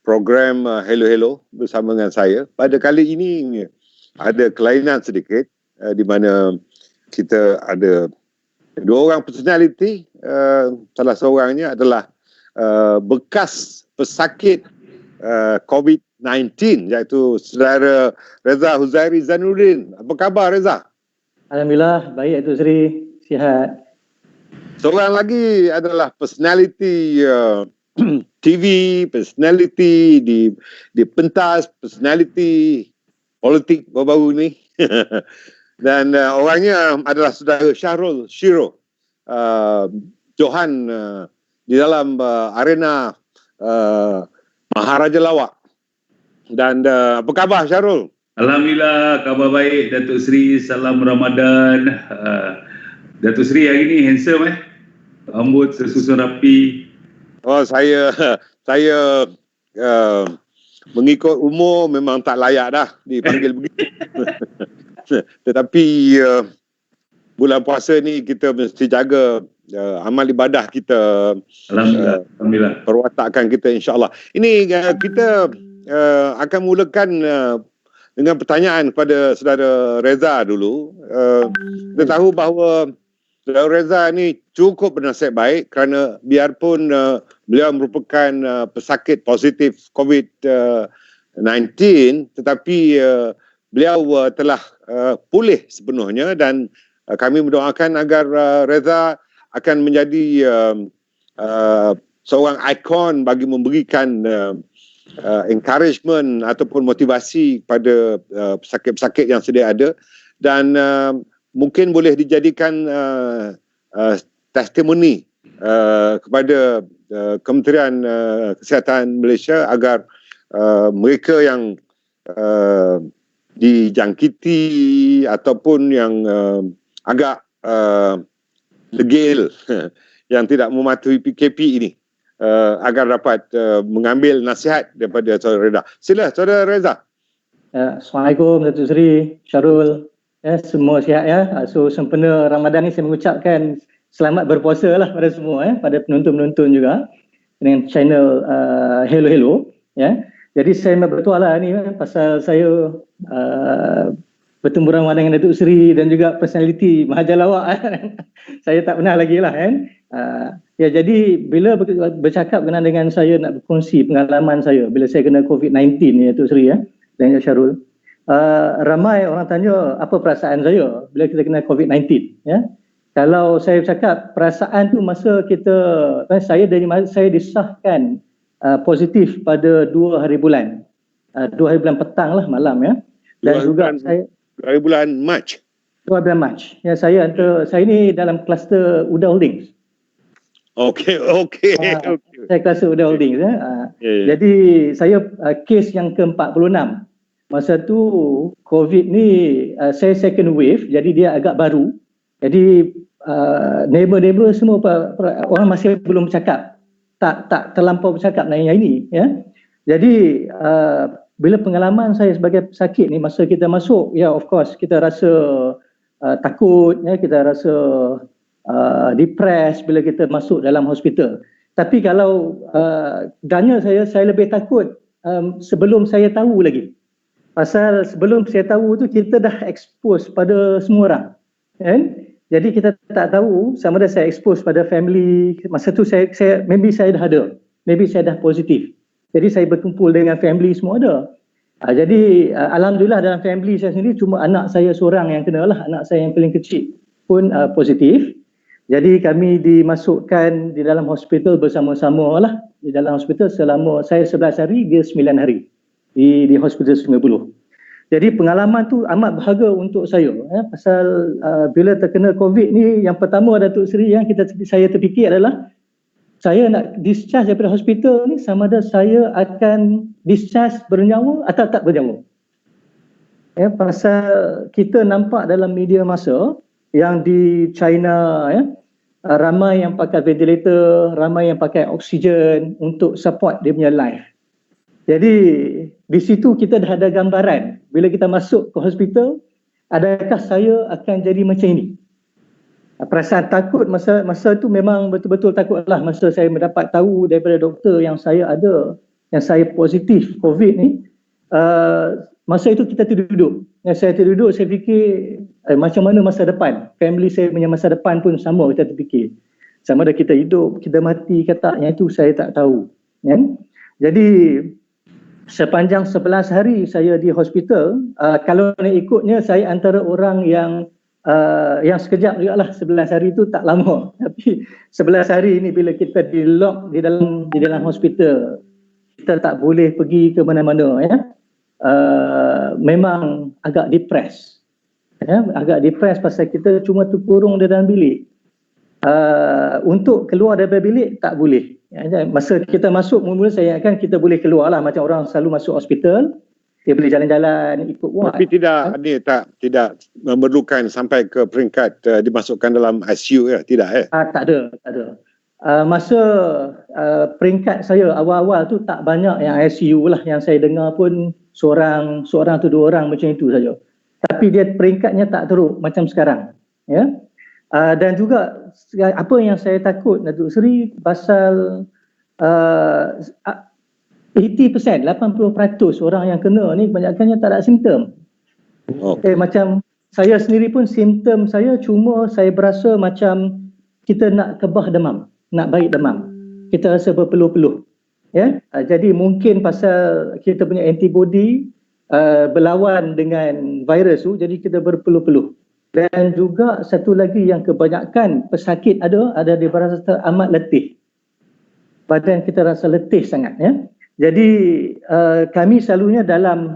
program Hello Hello bersama dengan saya. Pada kali ini ada kelainan sedikit di mana kita ada dua orang personality. Salah seorangnya adalah bekas pesakit COVID-19 iaitu saudara Reza Huzairi Zainuddin. Apa khabar Reza? Alhamdulillah, baik Datuk Seri, sihat. Seorang lagi adalah personality TV, personality di pentas, personality politik baru-baru ni. Dan orangnya adalah saudara Syahrul Shiro Johan di dalam arena Maharaja Lawak. Dan apa khabar Syahrul? Alhamdulillah, khabar baik Datuk Seri, salam Ramadan. Datuk Seri hari ni handsome rambut tersusun rapi. Oh, saya mengikut umur memang tak layak dah dipanggil begitu. Tetapi bulan puasa ni kita mesti jaga amal ibadah kita. Alhamdulillah. Perwatakan kita insya-Allah. Ini kita akan mulakan dengan pertanyaan kepada saudara Reza dulu. Kita tahu bahawa saudara Reza ni cukup bernasib baik kerana biarpun beliau merupakan pesakit positif COVID-19 tetapi beliau telah pulih sepenuhnya dan kami mendoakan agar Reza akan menjadi seorang ikon bagi memberikan encouragement ataupun motivasi kepada pesakit-pesakit yang sedia ada dan mungkin boleh dijadikan testimoni kepada Kementerian Kesihatan Malaysia agar mereka yang dijangkiti ataupun yang agak degil yang tidak mematuhi PKP ini agar dapat mengambil nasihat daripada saudara Reza. Sila saudara Reza. Assalamualaikum Datuk Seri, Syahrul. Semua sihat ya. So sempena Ramadan ni saya mengucapkan selamat berpuasa lah pada semua pada penonton-penonton juga dengan channel Hello Hello ya. Jadi saya bertuah ni pasal saya bertemu Ramadan dengan Datuk Seri dan juga personality Maharaja Lawak. Saya tak pernah lagi lah kan. Ya, jadi bila bercakap berkenaan dengan saya nak berkongsi pengalaman saya bila saya kena COVID-19 ni Datuk Seri dan Syarul. Ramai orang tanya apa perasaan saya bila kita kena COVID-19 ya. Kalau saya cakap perasaan tu masa saya disahkan positif pada 2 hari bulan. 2 hari bulan petang lah malam ya. Dan juga saya 2 hari bulan Mac. 2 bulan Mac. Ya, saya ni dalam kluster Uda Holdings. Okey. Saya kluster Uda Holdings ya. Jadi saya kes yang ke-46. Masa tu COVID ni saya second wave, jadi dia agak baru. Jadi neighbor semua orang masih belum bercakap. Tak terlampau bercakap mengenai ini ya. Jadi bila pengalaman saya sebagai pesakit ni masa kita masuk, ya of course kita rasa takut ya, kita rasa depressed bila kita masuk dalam hospital. Tapi kalau danya saya lebih takut sebelum saya tahu lagi. Pasal sebelum saya tahu tu kita dah expose pada semua orang kan. Jadi kita tak tahu sama ada saya expose pada family. Masa tu saya maybe saya dah ada, maybe saya dah positif. Jadi saya berkumpul dengan family semua ada. Jadi alhamdulillah dalam family saya sendiri cuma anak saya seorang yang kena lah, anak saya yang paling kecil pun positif. Jadi kami dimasukkan di dalam hospital bersama-sama lah. Di dalam hospital selama saya 11 hari, dia 9 hari di hospital Sungai Buloh. Jadi pengalaman tu amat berharga untuk saya pasal bila terkena COVID ni yang pertama Datuk Seri yang saya terfikir adalah saya nak discharge daripada hospital ni sama ada saya akan discharge bernyawa atau tak bernyawa. Ya, pasal kita nampak dalam media masa yang di China ramai yang pakai ventilator, ramai yang pakai oksigen untuk support dia punya life. Jadi di situ kita dah ada gambaran bila kita masuk ke hospital, adakah saya akan jadi macam ini? Perasaan takut masa tu memang betul-betul takutlah masa saya mendapat tahu daripada doktor yang saya ada yang saya positif COVID ni, masa itu kita duduk. Yang saya terduduk, saya fikir macam mana masa depan. Family saya punya masa depan pun sama kita terfikir. Sama ada kita hidup, kita mati ke tak, yang itu saya tak tahu. Kan? Jadi sepanjang 11 hari saya di hospital, kalau nak ikutnya saya antara orang yang sekejap juga lah. 11 hari itu tak lama. Tapi 11 hari ini bila kita di lock di dalam hospital, kita tak boleh pergi ke mana-mana, ya. Memang agak depres, ya, agak depres pasal kita cuma terkurung di dalam bilik. Untuk keluar daripada bilik tak boleh, ya. Masa kita masuk mula-mula saya ingatkan kita boleh keluar lah, macam orang selalu masuk hospital, dia boleh jalan-jalan ikut ward. Tapi tidak memerlukan sampai ke peringkat dimasukkan dalam ICU, ya? Tidak, Tak ada. Masa peringkat saya awal-awal tu tak banyak yang ICU lah, yang saya dengar pun seorang tu 2 orang macam itu saja. Tapi dia peringkatnya tak teruk macam sekarang, ya. Dan juga apa yang saya takut, Datuk Seri, pasal 80% orang yang kena ni kebanyakannya tak ada simptom. Macam saya sendiri pun simptom saya cuma saya berasa macam kita nak kebah demam, nak baik demam. Kita rasa berpeluh-peluh. Ya, jadi mungkin pasal kita punya antibody berlawan dengan virus tu, jadi kita berpeluh-peluh. Dan juga satu lagi yang kebanyakan pesakit ada dia berasa amat letih. Badan kita rasa letih sangat, ya. Jadi kami selalunya dalam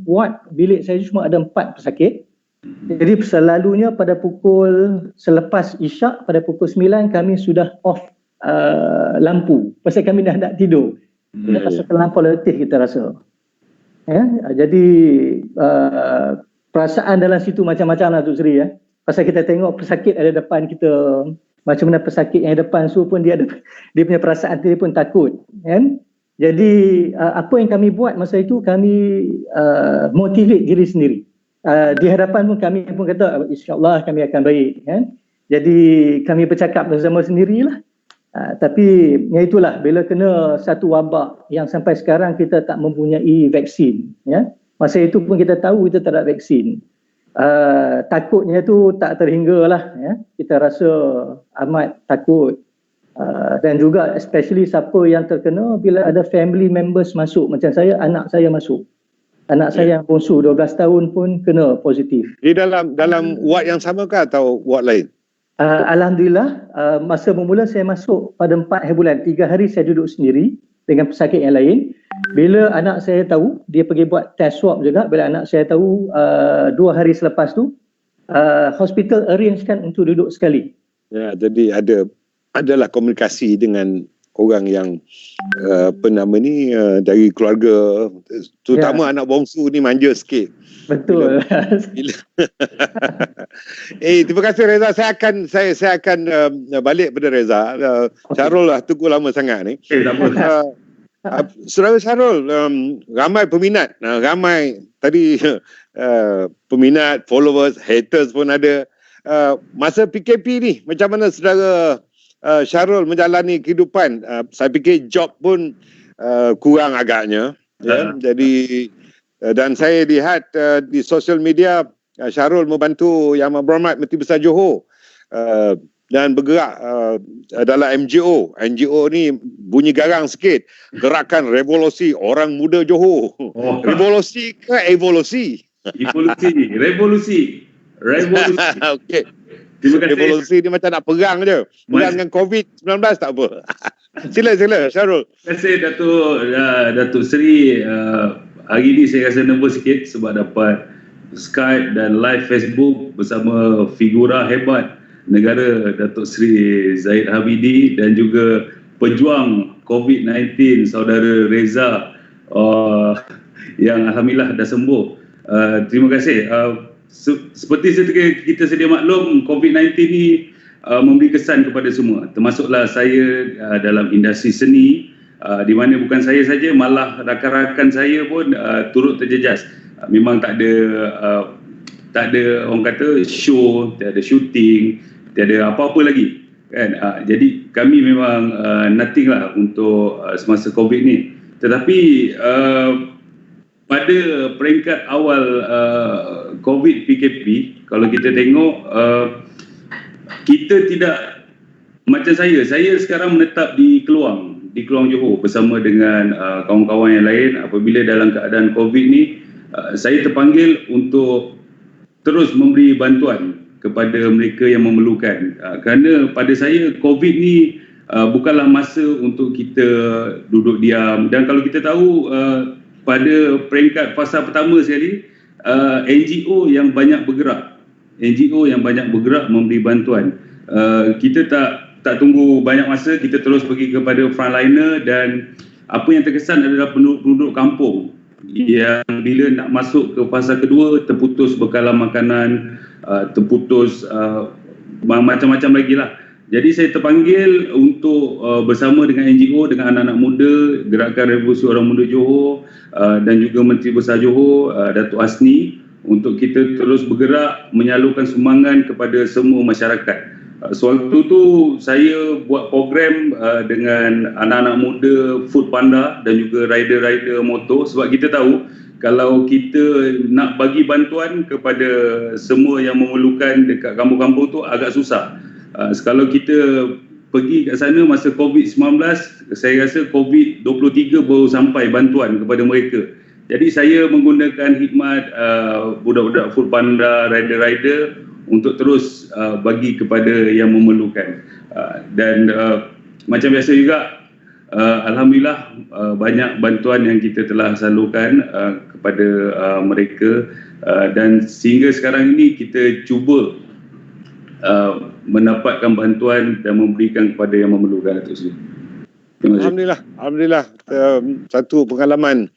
ward bilik saya cuma ada 4 pesakit. Jadi selalunya pada selepas isyak pada pukul 9 kami sudah off lampu pasal kami dah nak tidur. Kita rasa terlampau letih, kita rasa. Ya, jadi perasaan dalam situ macam-macam lah, Datuk Seri, ya. Pasal kita tengok pesakit ada depan kita, macam mana pesakit yang depan tu pun dia punya perasaan dia pun takut, kan? Jadi apa yang kami buat masa itu, kami motivate diri sendiri. Di hadapan pun kami pun kata insya-Allah kami akan baik, kan? Jadi kami bercakap bersama sendirilah. Tapi ya itulah, bila kena satu wabak yang sampai sekarang kita tak mempunyai vaksin, ya. Masa itu pun kita tahu kita tak ada vaksin. Takutnya tu tak terhinggalah, ya. Kita rasa amat takut. Dan juga especially siapa yang terkena bila ada family members masuk, macam saya, anak saya masuk. Anak saya yang bongsu 12 tahun pun kena positif. Di dalam ward yang sama ke atau ward lain? Alhamdulillah, masa bermula saya masuk pada 4 hari bulan, 3 hari saya duduk sendiri dengan pesakit yang lain. Bila anak saya tahu, dia pergi buat test swab juga. Bila anak saya tahu 2 hari selepas tu, hospital arrangekan untuk duduk sekali. Ya, jadi adalah komunikasi dengan orang yang dari keluarga, terutama anak bongsu ni manja sikit. Betul. Terima kasih Reza. Saya akan balik pada Reza. Syarul lah tunggu lama sangat ni. Saudara Syarul, ramai peminat, ramai tadi peminat, followers, haters pun ada. Masa PKP ni, macam mana saudara Syarul menjalani kehidupan? Saya fikir job pun kurang agaknya, ya. Jadi dan saya lihat di sosial media Syarul membantu Yang Amat Berhormat Menteri Besar Johor dan bergerak dalam NGO ni bunyi garang sikit, Gerakan Revolusi Orang Muda Johor. Revolusi ke evolusi? Revolusi. Okey. Revolusi ni macam nak perang je. Perang dengan COVID-19 tak apa. Sila Syarul. Terima kasih Datuk Seri. Hari ni saya rasa nervous sikit sebab dapat Skype dan live Facebook bersama figura hebat negara, Datuk Seri Zahid Hamidi, dan juga pejuang COVID-19 saudara Reza yang alhamdulillah dah sembuh. Terima kasih. Seperti kita sedia maklum, COVID-19 ni memberi kesan kepada semua, termasuklah saya dalam industri seni, di mana bukan saya saja, malah rakan-rakan saya pun turut terjejas. Memang tak ada orang kata show, tak ada shooting, tak ada apa-apa lagi, kan. Jadi kami memang nothing lah untuk semasa COVID ni. Tetapi pada peringkat awal COVID PKP, kalau kita tengok kita tidak macam saya sekarang menetap di Keluang Johor bersama dengan kawan-kawan yang lain. Apabila dalam keadaan COVID ni, saya terpanggil untuk terus memberi bantuan kepada mereka yang memerlukan. Kerana pada saya COVID ni bukanlah masa untuk kita duduk diam. Dan kalau kita tahu pada peringkat fasa pertama sekali, NGO yang banyak bergerak memberi bantuan. Kita tak tunggu banyak masa, kita terus pergi kepada frontliner, dan apa yang terkesan adalah penduduk kampung yang bila nak masuk ke fasa kedua terputus bekalan makanan, terputus macam-macam lagi lah. Jadi saya terpanggil untuk bersama dengan NGO, dengan anak-anak muda, Gerakan Revolusi Orang Muda Johor, dan juga Menteri Besar Johor, Datuk Hasni, untuk kita terus bergerak menyalurkan sumbangan kepada semua masyarakat. Sewaktu tu saya buat program dengan anak-anak muda Food Panda dan juga rider-rider motor, sebab kita tahu kalau kita nak bagi bantuan kepada semua yang memerlukan dekat kampung-kampung tu agak susah. Kalau kita pergi kat sana masa COVID-19, saya rasa COVID-23 baru sampai bantuan kepada mereka. Jadi saya menggunakan khidmat budak-budak Food Panda, rider-rider untuk terus bagi kepada yang memerlukan. Dan macam biasa juga, alhamdulillah banyak bantuan yang kita telah salurkan kepada mereka, dan sehingga sekarang ini kita cuba mendapatkan bantuan dan memberikan kepada yang memerlukan. Alhamdulillah, satu pengalaman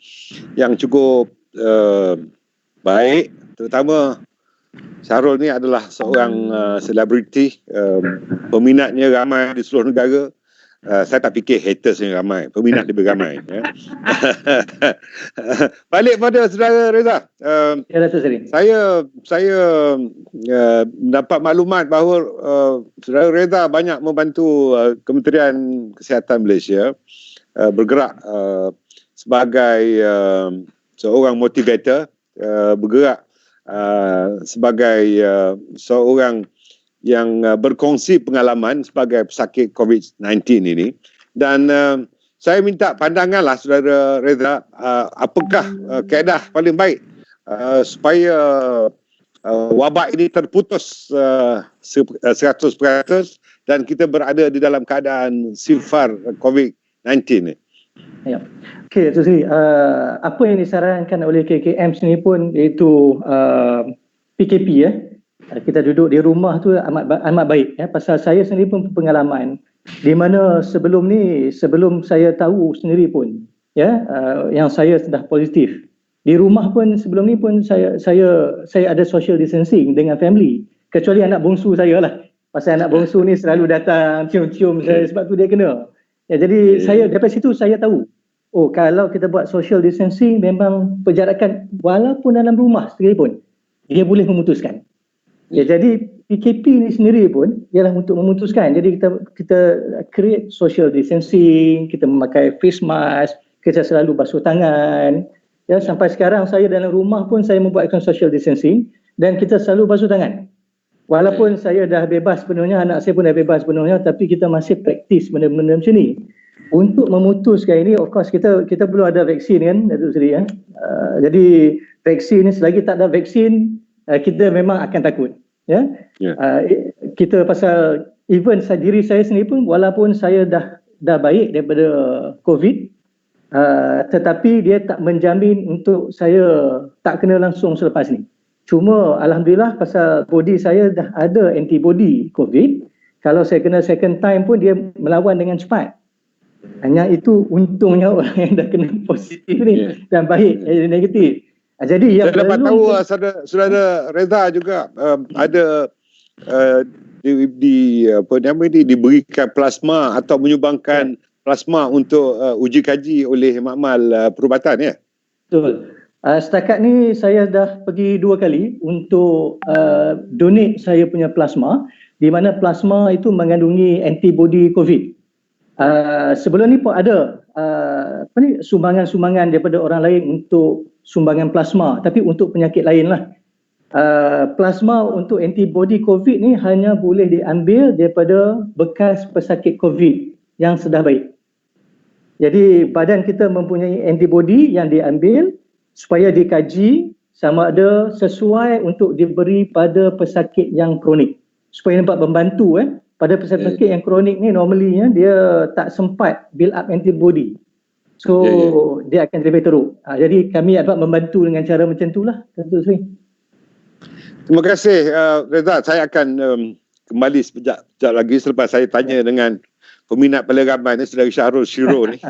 yang cukup baik. Terutama Syahrul ni adalah seorang selebriti, peminatnya ramai di seluruh negara. Saya tak fikir haters ni ramai, peminat dia beramai. Ya. Balik pada saudara Reza. Saya dapat maklumat bahawa saudara Reza banyak membantu Kementerian Kesihatan Malaysia bergerak sebagai seorang motivator, bergerak sebagai seorang yang berkongsi pengalaman sebagai pesakit COVID-19 ini. Dan saya minta pandanganlah saudara Reza, apakah kaedah paling baik supaya wabak ini terputus 100% dan kita berada di dalam keadaan sifar COVID-19 ni. Ya. Okey, Tuan Sri, apa yang disarankan oleh KKM sini pun iaitu PKP ya. Kita duduk di rumah tu amat baik ya. Pasal saya sendiri pun pengalaman di mana sebelum saya tahu sendiri pun ya, yang saya sudah positif. Di rumah pun sebelum ni pun saya ada social distancing dengan family, kecuali anak bongsu saya lah. Pasal anak bongsu ni selalu datang cium-cium saya, sebab tu dia kena. Ya, jadi saya daripada situ saya tahu, oh kalau kita buat social distancing memang perjarakan walaupun dalam rumah sekalipun dia boleh memutuskan. Ya, jadi PKP ni sendiri pun ialah untuk memutuskan. Jadi kita create social distancing, kita memakai face mask, kita selalu basuh tangan. Ya, sampai sekarang saya dalam rumah pun saya membuatkan social distancing dan kita selalu basuh tangan. Walaupun saya dah bebas sepenuhnya, anak saya pun dah bebas sepenuhnya, tapi kita masih praktis benda-benda macam ni. Untuk memutuskan ini, of course kita belum ada vaksin kan, Datuk Seri ya. Jadi vaksin ni, selagi tak ada vaksin, kita memang akan takut. Ya. Kita pasal even diri saya sendiri pun, walaupun saya dah baik daripada COVID, tetapi dia tak menjamin untuk saya tak kena langsung selepas ni. Cuma alhamdulillah pasal body saya dah ada antibody COVID, kalau saya kena second time pun dia melawan dengan cepat. Hanya itu untungnya orang yang dah kena positif ni dan baik negatif. Jadi yang saya dapat tahu saudara Reza juga ada diberikan plasma atau menyumbangkan plasma untuk uji kaji oleh makmal perubatan ya. Betul. Setakat ni saya dah pergi 2 kali untuk donate saya punya plasma, di mana plasma itu mengandungi antibody COVID. Sebelum ni pun ada sumbangan-sumbangan daripada orang lain untuk sumbangan plasma, tapi untuk penyakit lain lah. Plasma untuk antibody COVID ni hanya boleh diambil daripada bekas pesakit COVID yang sudah baik. Jadi badan kita mempunyai antibody yang diambil supaya dikaji sama ada sesuai untuk diberi pada pesakit yang kronik, supaya dapat membantu pada pesakit yang kronik ni normally dia tak sempat build up antibody, so dia akan lebih teruk. Jadi kami dapat membantu dengan cara macam itulah. Tentu Sri. Terima kasih Reza. Saya akan kembali sekejap lagi selepas saya tanya dengan peminat paling ramai ni, Saudara Syahrul Shiro ni.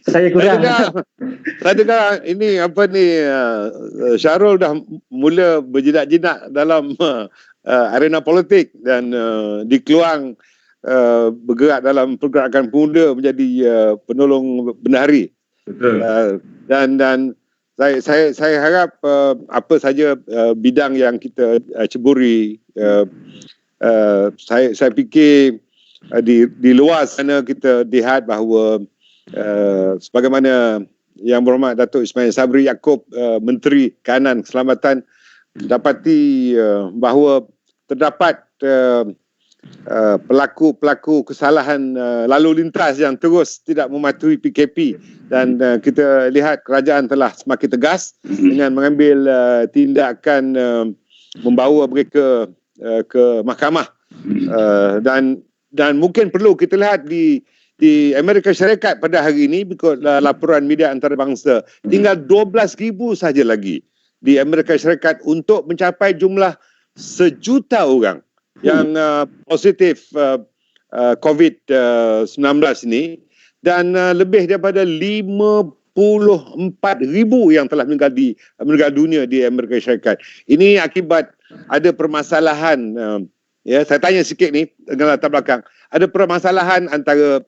Saya kurang. Saya dengar ini Syahrul dah mula berjinak-jinak dalam arena politik dan dikeluang bergerak dalam pergerakan pemuda menjadi penolong bendahari. Betul. Dan saya harap apa saja bidang yang kita ceburi, saya fikir di luar sana kita lihat bahawa sebagaimana Yang Berhormat Datuk Ismail Sabri Yaakob, Menteri Kanan Keselamatan, dapati bahawa terdapat pelaku-pelaku kesalahan lalu lintas yang terus tidak mematuhi PKP, dan kita lihat kerajaan telah semakin tegas dengan mengambil tindakan membawa mereka ke mahkamah, dan mungkin perlu kita lihat di Amerika Syarikat pada hari ini, ikut laporan media antarabangsa, tinggal 12,000 saja lagi di Amerika Syarikat untuk mencapai jumlah 1 juta orang yang positif COVID-19 ini, dan lebih daripada 54,000 yang telah meninggal dunia di Amerika Syarikat. Ini akibat ada permasalahan, saya tanya sikit ni dengan latar belakang, ada permasalahan antara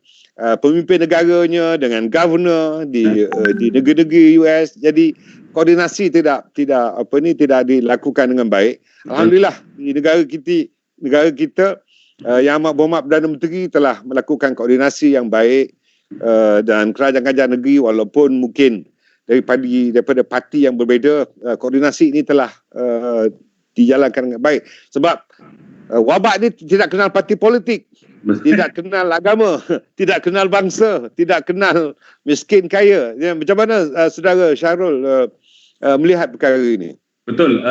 pemimpin negaranya dengan governor di negeri-negeri US. Jadi koordinasi tidak dilakukan dengan baik. Alhamdulillah di negara kita Yang Amat Berhormat Perdana Menteri telah melakukan koordinasi yang baik, dan kerajaan-kerajaan negeri walaupun mungkin daripada parti yang berbeza, koordinasi ini telah dijalankan dengan baik. Sebab wabak ni tidak kenal parti politik, tidak kenal agama, tidak kenal bangsa, tidak kenal miskin kaya. Macam mana Saudara Syahrul melihat perkara ini? Betul.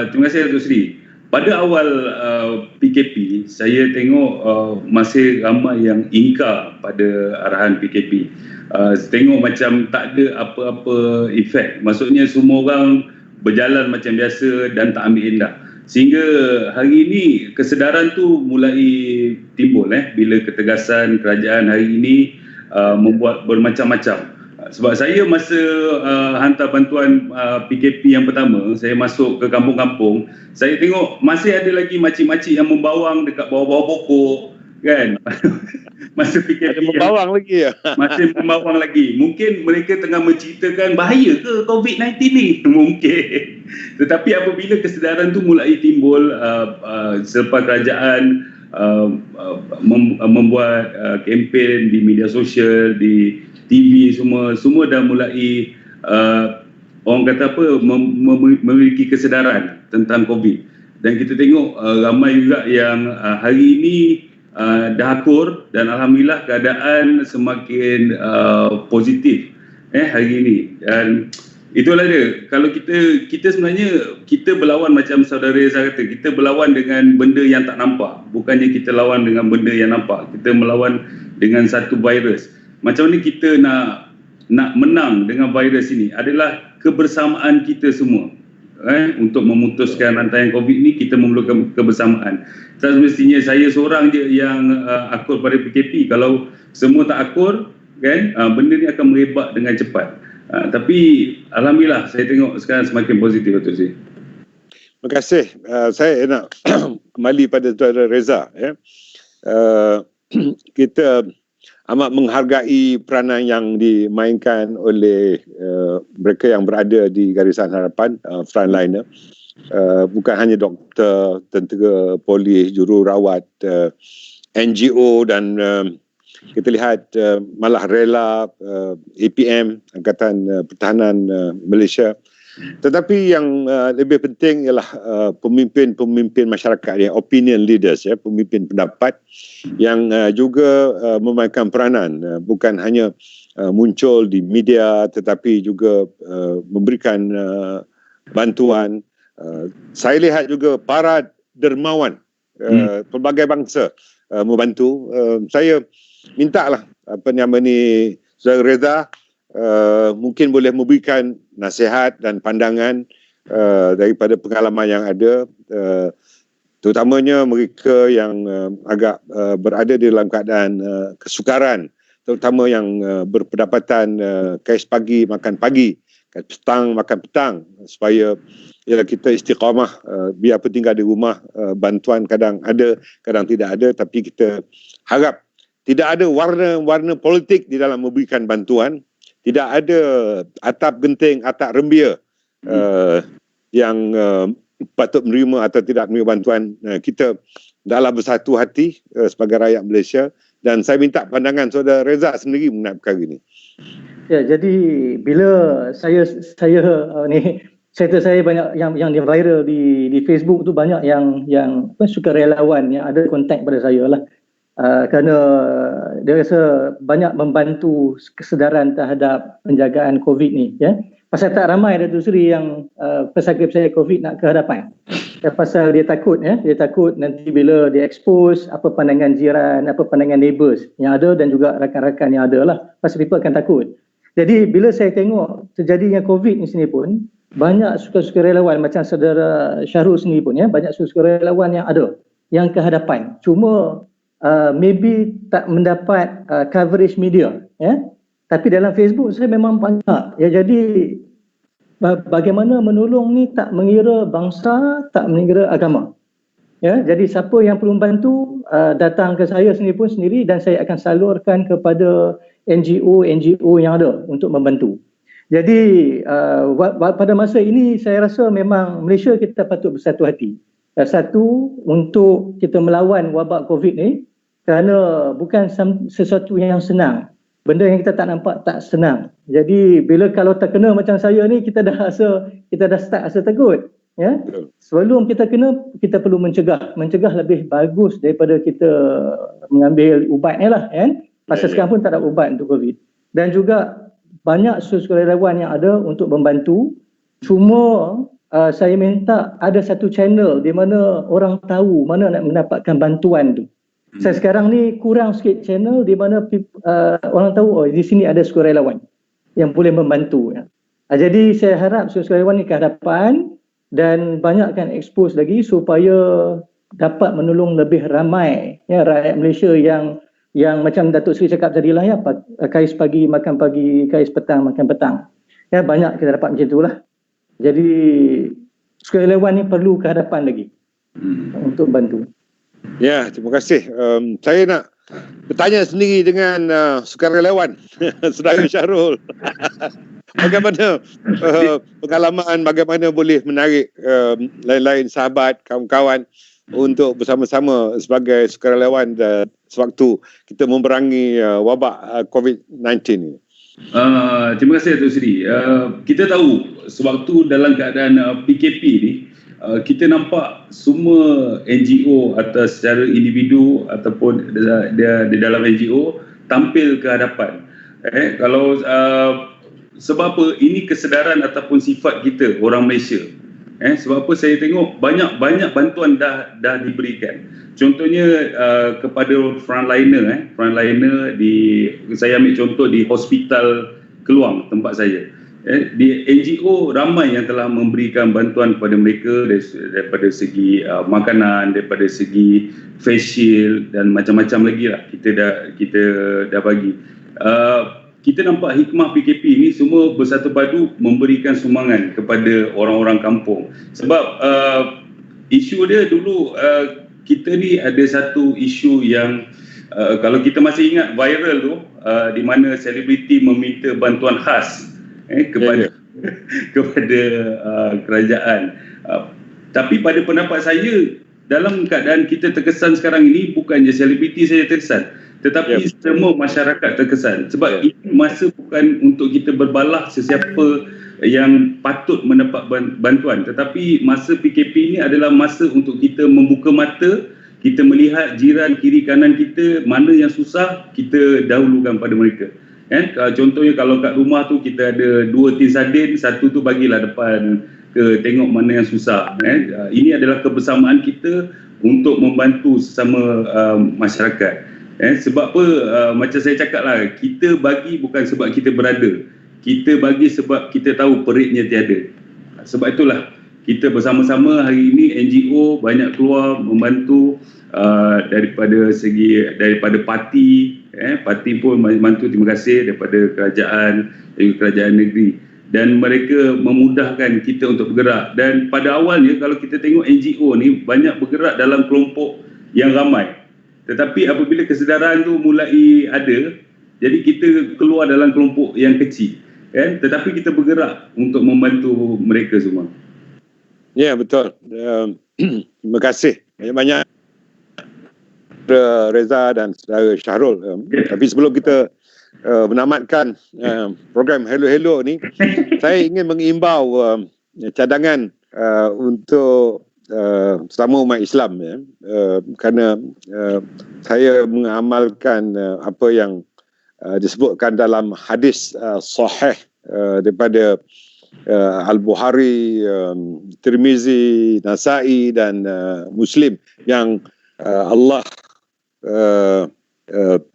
Terima kasih Datuk Seri. Pada awal PKP, saya tengok masih ramai yang ingkar pada arahan PKP. Tengok macam tak ada apa-apa efek. Maksudnya semua orang berjalan macam biasa dan tak ambil indah. Sehingga hari ini kesedaran tu mulai timbul bila ketegasan kerajaan hari ini membuat bermacam-macam. Sebab saya masa hantar bantuan PKP yang pertama, saya masuk ke kampung-kampung, saya tengok masih ada lagi makcik-makcik yang membawang dekat bawah-bawah pokok, kan? Masa PKP membawang lagi ya? Masih membawang lagi. Mungkin mereka tengah menceritakan bahaya ke COVID-19 ni? Mungkin. Tetapi apabila kesedaran tu mulai timbul selepas kerajaan membuat kempen di media sosial, di TV, semua dah mulai orang kata memiliki kesedaran tentang COVID. Dan kita tengok ramai juga yang hari ini dah akur, dan alhamdulillah keadaan semakin positif hari ini. Dan itulah dia. Kalau kita sebenarnya kita berlawan macam Saudara Reza kata, kita berlawan dengan benda yang tak nampak, bukannya kita lawan dengan benda yang nampak. Kita melawan dengan satu virus. Macam mana kita nak menang dengan virus ini adalah kebersamaan kita semua. Untuk memutuskan rantaian COVID ni, kita memerlukan kebersamaan. Tak semestinya saya seorang je yang akur pada PKP. Kalau semua tak akur, kan, benda ni akan merebak dengan cepat. Tapi alhamdulillah saya tengok sekarang semakin positif, Datuk Seri. Terima kasih. Saya nak kembali pada Saudara Reza. Kita amat menghargai peranan yang dimainkan oleh mereka yang berada di garisan hadapan, frontliner. Bukan hanya doktor, tentera, polis, jururawat, NGO dan kita lihat malah rela APM, Angkatan Pertahanan Malaysia. Tetapi yang lebih penting ialah pemimpin-pemimpin masyarakat, opinion leaders, pemimpin pendapat yang juga memainkan peranan, bukan hanya muncul di media tetapi juga memberikan bantuan. Saya lihat juga para dermawan pelbagai bangsa membantu. Saya mintalah Saudara Reza mungkin boleh memberikan nasihat dan pandangan daripada pengalaman yang ada, terutamanya mereka yang agak berada di dalam keadaan kesukaran, terutama yang berpendapatan kais pagi makan pagi, kais petang makan petang, supaya kita istiqamah, biarpun tinggal di rumah, bantuan kadang ada, kadang tidak ada, tapi kita harap tidak ada warna-warna politik di dalam memberikan bantuan. Tidak ada atap genting, atap rembia yang patut menerima atau tidak menerima bantuan. Kita adalah bersatu hati sebagai rakyat Malaysia, dan saya minta pandangan Saudara Reza sendiri mengenai perkara ini. Ya, jadi bila saya cerita saya banyak yang viral di Facebook tu, banyak yang sukarelawan yang ada kontak pada saya lah. Kerana dia rasa banyak membantu kesedaran terhadap penjagaan COVID ni, ya. Pasal tak ramai Datuk Seri yang pesakit-pesakit COVID nak ke hadapan. Pasal dia takut, dia takut nanti bila dia expose, apa pandangan jiran, apa pandangan neighbours yang ada dan juga rakan-rakan yang ada lah. Pasal people akan takut. Jadi bila saya tengok terjadinya COVID ni sini pun, banyak sukarelawan macam Saudara Syahrul sendiri pun, banyak sukarelawan yang ada yang ke hadapan. Cuma maybe tak mendapat coverage media, tapi dalam Facebook saya memang banyak. Jadi bagaimana menolong ni tak mengira bangsa, tak mengira agama. Jadi siapa yang perlu bantu, datang ke saya sendiri dan saya akan salurkan kepada NGO yang ada untuk membantu. Jadi pada masa ini saya rasa memang Malaysia kita patut bersatu hati. Satu, untuk kita melawan wabak COVID ni, kerana bukan sesuatu yang senang. Benda yang kita tak nampak tak senang. Jadi bila kalau terkena macam saya ni, kita dah start rasa takut. Sebelum kita kena, kita perlu mencegah. Mencegah lebih bagus daripada kita mengambil ubat ni lah. Pasal sekarang pun tak ada ubat untuk COVID. Dan juga banyak sukarelawan yang ada untuk membantu. Cuma saya minta ada satu channel di mana orang tahu mana nak mendapatkan bantuan tu. Saya sekarang ni kurang sikit channel di mana orang tahu di sini ada sukarelawan yang boleh membantu. Jadi saya harap sukarelawan ni ke hadapan dan banyakkan expose lagi supaya dapat menolong lebih ramai rakyat Malaysia yang macam Datuk Seri cakap tadilah, kais pagi makan pagi, kais petang makan petang. Banyak kita dapat macam itulah. Jadi sukarelawan ni perlu ke hadapan lagi untuk bantu. Ya, terima kasih. Saya nak bertanya sendiri dengan sukarelawan Saudara Syahrul. Bagaimana pengalaman, bagaimana boleh menarik lain-lain sahabat, kawan-kawan untuk bersama-sama sebagai sukarelawan sewaktu kita memerangi wabak COVID-19 ini? Terima kasih Datuk Seri. Kita tahu sewaktu dalam keadaan PKP ni, kita nampak semua NGO atau secara individu ataupun dia di dalam NGO tampil ke hadapan. Kalau sebab apa? Ini kesedaran ataupun sifat kita orang Malaysia. Sebab apa saya tengok banyak bantuan dah diberikan. Contohnya kepada frontliner, saya ambil contoh di Hospital Keluang tempat saya. Di NGO ramai yang telah memberikan bantuan kepada mereka daripada segi makanan, daripada segi face shield dan macam-macam lagi lah kita dah bagi. Kita nampak hikmah PKP ini semua bersatu padu memberikan sumbangan kepada orang-orang kampung. Sebab isu dia dulu, kita ni ada satu isu yang kalau kita masih ingat viral tu, di mana selebriti meminta bantuan khas kepada kerajaan. Tapi pada pendapat saya, dalam keadaan kita terkesan sekarang ini, bukan je selebriti saja terkesan, tetapi semua masyarakat terkesan. Sebab ini masa bukan untuk kita berbalah sesiapa yang patut mendapat bantuan, tetapi masa PKP ini adalah masa untuk kita membuka mata, kita melihat jiran kiri kanan kita, mana yang susah kita dahulukan pada mereka. Contohnya kalau kat rumah tu kita ada 2 tin sardin, satu tu bagilah depan ke tengok mana yang susah. Ini adalah kebersamaan kita untuk membantu sesama masyarakat. Sebab apa, macam saya cakap lah, kita bagi bukan sebab kita berada, kita bagi sebab kita tahu peritnya tiada. Sebab itulah kita bersama-sama hari ini NGO banyak keluar membantu, daripada parti, parti pun membantu, terima kasih, daripada kerajaan, kerajaan negeri, dan mereka memudahkan kita untuk bergerak. Dan pada awalnya kalau kita tengok NGO ni banyak bergerak dalam kelompok yang ramai, tetapi apabila kesedaran tu mulai ada, jadi kita keluar dalam kelompok yang kecil, tetapi kita bergerak untuk membantu mereka semua. Ya, betul. Terima kasih banyak-banyak Reza dan saudara Syahrul. Tapi sebelum kita menamatkan program Hello Hello ni, saya ingin mengimbau cadangan untuk sesama umat Islam, kerana saya mengamalkan apa yang disebutkan dalam hadis sahih daripada Al-Bukhari, Tirmizi, Nasai dan Muslim, yang Allah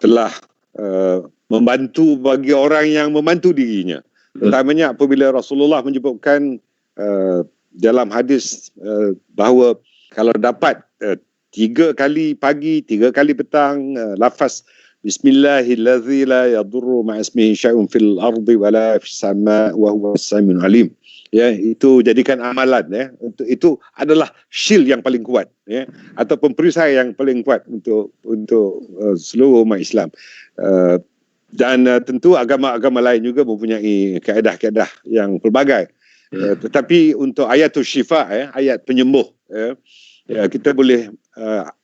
telah membantu bagi orang yang membantu dirinya. Terutamanya apabila Rasulullah menyebutkan dalam hadis bahawa kalau dapat 3 kali pagi, 3 kali petang lafaz Bismillahirrahmanirrahim la yadurru ma'asmihi syai'un fil ardi wala fis sama' wa huwa as-sami'ul alim. Itu jadikan amalan, itu adalah shield yang paling kuat, ataupun perisai yang paling kuat untuk seluruh umat Islam. Dan tentu agama-agama lain juga mempunyai kaedah-kaedah yang pelbagai. Tetapi untuk ayatul syifa, ayat penyembuh, kita boleh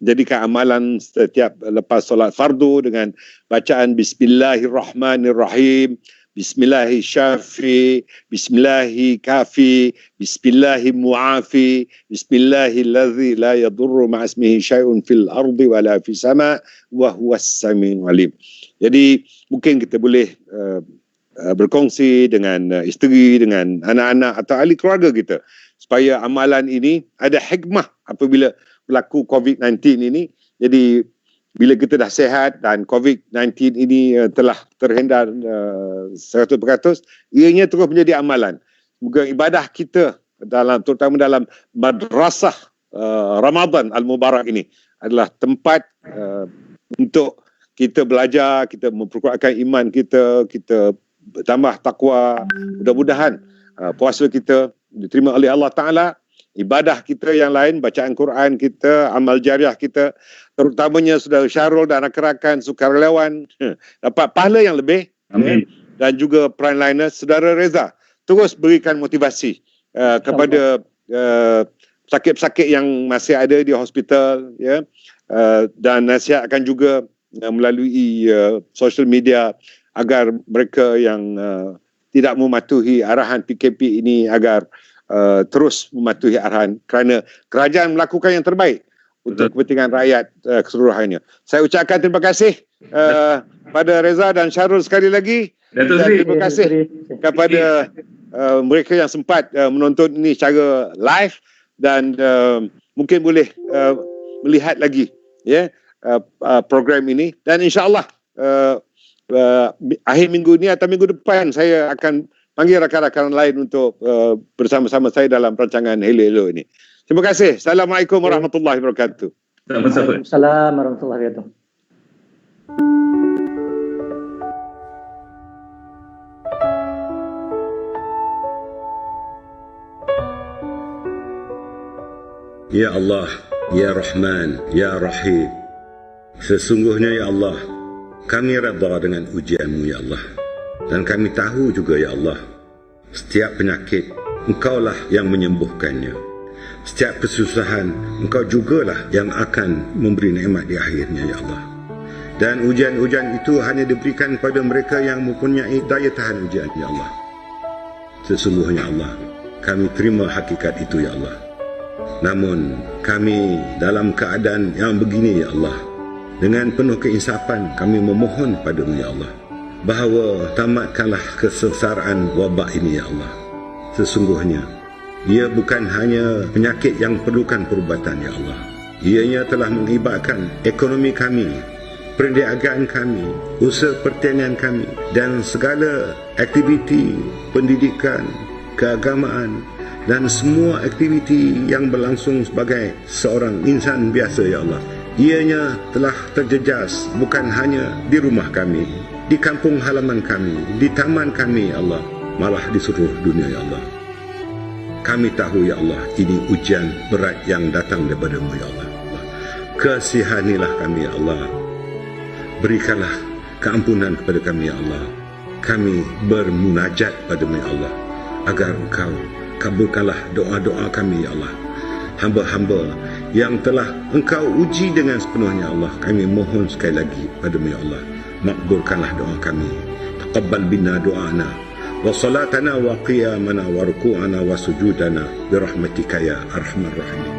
jadikan amalan setiap lepas solat fardu dengan bacaan Bismillahirrahmanirrahim, Bismillahi syafi, Bismillahi kafi, Bismillahi muafi, Bismillahillazi la yadurru ma'asmihi syai'un fil ardi wala fis sama' wa huwas sami'ul alim. Jadi mungkin kita boleh berkongsi dengan isteri, dengan anak-anak atau ahli keluarga kita, supaya amalan ini ada hikmah apabila berlaku COVID-19 ini. Jadi bila kita dah sihat dan COVID-19 ini telah terhindar 100%, ianya terus menjadi amalan. Semoga ibadah kita terutama dalam madrasah Ramadan Al-Mubarak ini adalah tempat untuk kita belajar, kita memperkuatkan iman kita, kita bertambah takwa. Mudah-mudahan puasa kita diterima oleh Allah Ta'ala, ibadah kita yang lain, bacaan Quran kita, amal jariah kita, terutamanya saudara Syahrul dan rakan-rakan sukarelawan dapat pahala yang lebih. Amin. Dan juga frontliners saudara Reza terus berikan motivasi kepada sakit-sakit yang masih ada di hospital, dan nasihatkan juga melalui social media agar mereka yang tidak mematuhi arahan PKP ini agar terus mematuhi arahan, kerana kerajaan melakukan yang terbaik untuk kepentingan rakyat keseluruhannya. Saya ucapkan terima kasih pada Reza dan Syahrul sekali lagi, dan terima kasih kepada mereka yang sempat menonton ini secara live, dan mungkin boleh melihat lagi program ini, dan insyaAllah akhir minggu ini atau minggu depan saya akan panggil rakan-rakan lain untuk bersama-sama saya dalam rancangan Hello Hello ini. Terima kasih. Assalamualaikum warahmatullahi wabarakatuh. Waalaikumsalam warahmatullahi wabarakatuh. Ya Allah, Ya Rahman, Ya Rahim. Sesungguhnya ya Allah, kami redha dengan ujian-Mu ya Allah. Dan kami tahu juga ya Allah, setiap penyakit Engkaulah yang menyembuhkannya. Setiap kesusahan, Engkau jugalah yang akan memberi nikmat di akhirnya, ya Allah. Dan ujian-ujian itu hanya diberikan kepada mereka yang mempunyai daya tahan ujian, ya Allah. Sesungguhnya Allah, kami terima hakikat itu, ya Allah. Namun, kami dalam keadaan yang begini, ya Allah, dengan penuh keinsafan kami memohon padamu, ya Allah, bahawa tamatkanlah kesengsaraan wabak ini, ya Allah. Sesungguhnya, ia bukan hanya penyakit yang perlukan perubatan, ya Allah. Ianya telah mengibatkan ekonomi kami, perniagaan kami, usaha pertanian kami, dan segala aktiviti pendidikan, keagamaan, dan semua aktiviti yang berlangsung sebagai seorang insan biasa, ya Allah. Ianya telah terjejas bukan hanya di rumah kami, di kampung halaman kami, di taman kami, ya Allah, malah di seluruh dunia, ya Allah. Kami tahu, ya Allah, ini ujian berat yang datang daripada-Mu, ya Allah. Kasihanilah kami, ya Allah. Berikanlah keampunan kepada kami, ya Allah. Kami bermunajat padamu, ya Allah, agar Engkau kabulkanlah doa-doa kami, ya Allah. Hamba-hamba yang telah Engkau uji dengan sepenuhnya, Allah, kami mohon sekali lagi padamu, ya Allah, makbulkanlah doa kami. Taqabbal bina doa'ana wa salatana wa qiyamana wa ruku'ana wa sujudana birahmatika ya arhamar rahimin.